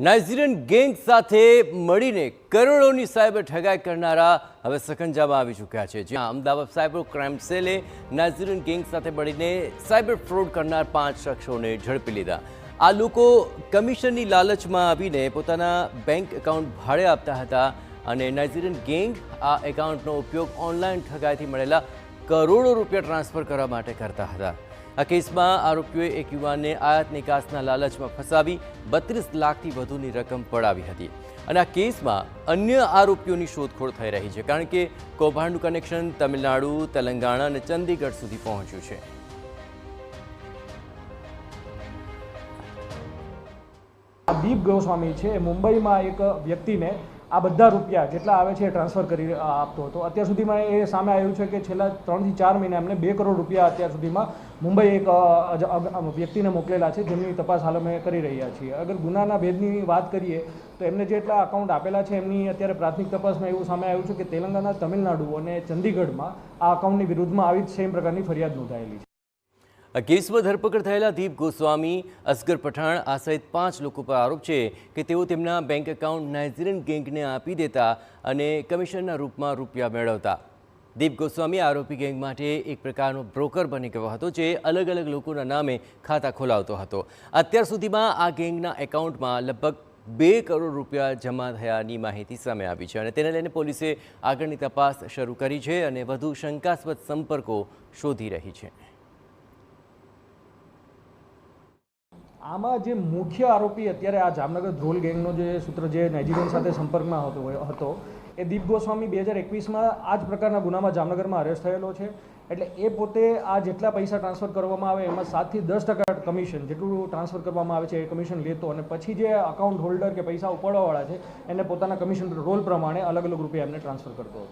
Nigerian gang સાથે મળીને કરોડોની સાયબર ઠગાઈ કરનારા હવે સકંજામાં આવી ચૂક્યા છે। જ્યાં અમદાવાદ સાયબર ક્રાઇમ સેલે નાઇજીરિયન ગેંગ સાથે મળીને સાયબર ફ્રોડ કરનાર 5 શખ્સોને ઝડપી લીધા। આ લોકો કમિશનની લાલચમાં આવીને પોતાના બેંક એકાઉન્ટ ભાડે આપતા હતા અને નાઇજીરિયન ગેંગ આ એકાઉન્ટનો ઉપયોગ ઓનલાઈન ઠગાઈથી મળેલા કરોડો રૂપિયા ટ્રાન્સફર કરવા માટે કરતા હતા। આ કેસમાં આરોપીઓએ એક યુવાનને આયાત નિકાસના લાલચમાં ફસાવી 32 લાખથી વધુની રકમ પડાવી હતી અને આ કેસમાં અન્ય આરોપીઓની શોધખોળ થઈ રહી છે, કારણ કે કૌભાંડનું કનેક્શન તમિલનાડુ, તેલંગાણા અને ચંદીગઢ સુધી પહોંચ્યું છે। દીપ ગોસ્વામી છે મુંબઈમાં એક વ્યક્તિને આ બધા રૂપિયા જેટલા આવે છે એ ટ્રાન્સફર કરી આપતો હતો। અત્યાર સુધીમાં એ સામે આવ્યું છે કે છેલ્લા 3 થી 4 મહિને એમને 2 કરોડ રૂપિયા અત્યાર સુધીમાં મુંબઈ એક વ્યક્તિને મોકલેલા છે, જેમની તપાસ હાલ અમે કરી રહ્યા છીએ। અગર ગુનાના ભેદની વાત કરીએ તો એમને જેટલા અકાઉન્ટ આપેલા છે એમની અત્યારે પ્રાથમિક તપાસમાં એવું સામે આવ્યું છે કે તેલંગાણા, તમિલનાડુ અને ચંદીગઢમાં આ અકાઉન્ટની વિરુદ્ધમાં આવી જ સેમ પ્રકારની ફરિયાદ નોંધાયેલી છે। આ કેસમાં ધરપકડ થયેલા દીપ ગોસ્વામી, અસગર પઠાણ આ સહિત 5 લોકો પર આરોપ છે કે તેઓ તેમના બેંક એકાઉન્ટ નાઇજીરિયન ગેંગને આપી દેતા અને કમિશનના રૂપમાં રૂપિયા મેળવતા। દીપ ગોસ્વામી આરોપી ગેંગ માટે એક પ્રકારનો બ્રોકર બની ગયો હતો, જે અલગ અલગ લોકોના નામે ખાતા ખોલાવતો હતો। અત્યાર સુધીમાં આ ગેંગના એકાઉન્ટમાં લગભગ 2 કરોડ રૂપિયા જમા થયાની માહિતી સામે આવી છે અને તેને લઈને પોલીસે આગળની તપાસ શરૂ કરી છે અને વધુ શંકાસ્પદ સંપર્કો શોધી રહી છે। આમાં જે મુખ્ય આરોપી અત્યારે આ જામનગર ધ્રોલ ગેંગનો જે સૂત્ર જે નાઇજીરિયન સાથે સંપર્કમાં હતો એ દીપ ગોસ્વામી 2021માં આ જ પ્રકારના ગુનામાં જામનગરમાં અરેસ્ટ થયેલો છે। એટલે એ પોતે આ જેટલા પૈસા ટ્રાન્સફર કરવામાં આવે એમાં 7 થી 10% કમિશન જેટલું ટ્રાન્સફર કરવામાં આવે છે એ કમિશન લેતો અને પછી જે અકાઉન્ટ હોલ્ડર કે પૈસા ઉપાડવાવાળા છે એને પોતાના કમિશન રોલ પ્રમાણે અલગ અલગ રૂપિયા એમને ટ્રાન્સફર કરતો હતો।